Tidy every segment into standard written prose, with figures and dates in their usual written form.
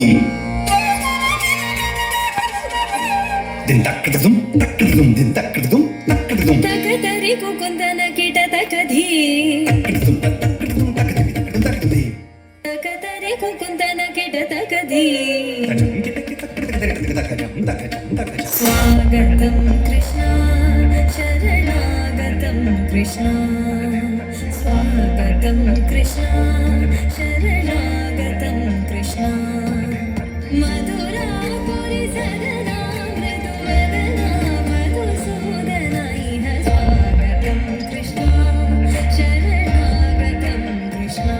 din takkadum takkadum din takkadum takkadum takadari kukundana kita takadi takkadum takkadum takkadum takkadum takadari kukundana kita takadi swagatam krishna sharanagatam krishna swagatam krishna sharanagatam krishna madhura puri sadana mridu vadana madhusudana iha swagatam krishna sharanagatam krishna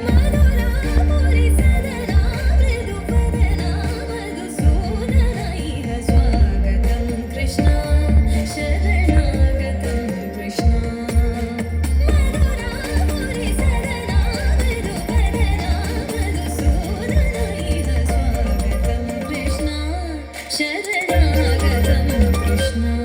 madhura puri sadana mridu vadana madhusudana iha swagatam krishna sharanagatam krishna madhura puri sadana mridu vadana madhusudana iha swagatam krishna sharanagatam krishna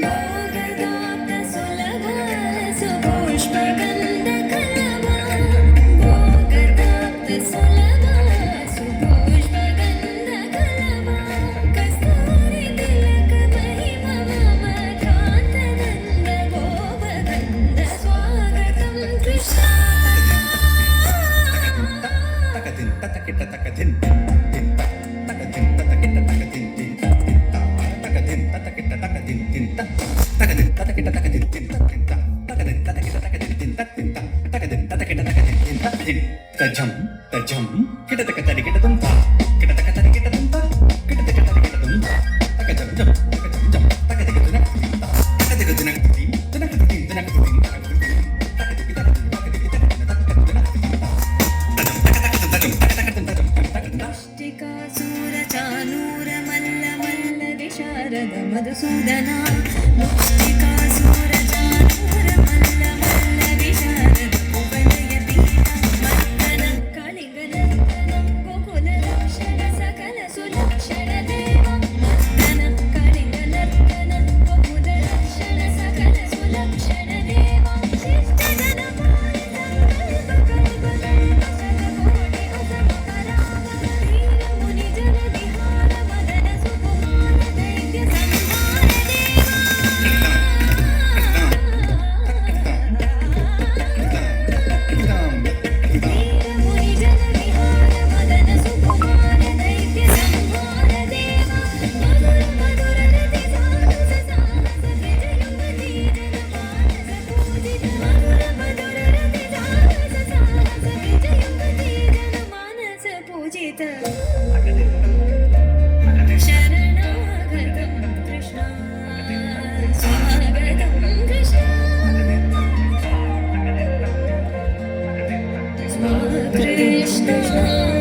భోగదాత సులభ సుపుష్పగంధ కలవ భోగదాత సులభ సుపుష్పగంధ కలవ కస్తూరి తిలక మహిమ మమ కాంతనంద గోపగంధ స్వాగతం Krishna takadin takakita takadin din takadin takakita takadin din takadin takakita takadin din takadin takakita takadin din takadin takakita takadin din takadin takakita takadin din takadin tajam tajam kita takatari kita tumta kita takatari kita tumta kita takatari kita tumta takajam jam takajam jam takadin tunak tumta takadin tunak tum tunak tum tunak tum ముష్టికాసుర మల్ల మల్ల విశారద మధుసూదన ముష్టికాసుర చానూర మల్ల మల్ల విశారద ఉపనయ పీఠ మర్దన కళింగనర్దన గోకుల రక్షణ సకల సులక్షణ దేవ మర్దన కళింగనర్దన గోకుల రక్షణ సకల సులక్షణ దేవ శిష్టజన పాలిత కల్ప కల్ప కల్ప శతకోటి అసమకరామ వీర ముని జన విహార మదన సుకుమార దైత్య సంహార దేవ వీర ముని జన విహార మదన సుకుమార దైత్య సంహార దేవ మధుర మధుర రతి సాహస సాహస విజయుగతి జన మానస పూజిత మధుర మధుర రతి సాహస సాహస విజయుగతి జన మానస పూజిత శరణాగతం కృష్ణ స్వాగతం కృష్ణ స్వాగతం కృష్ణ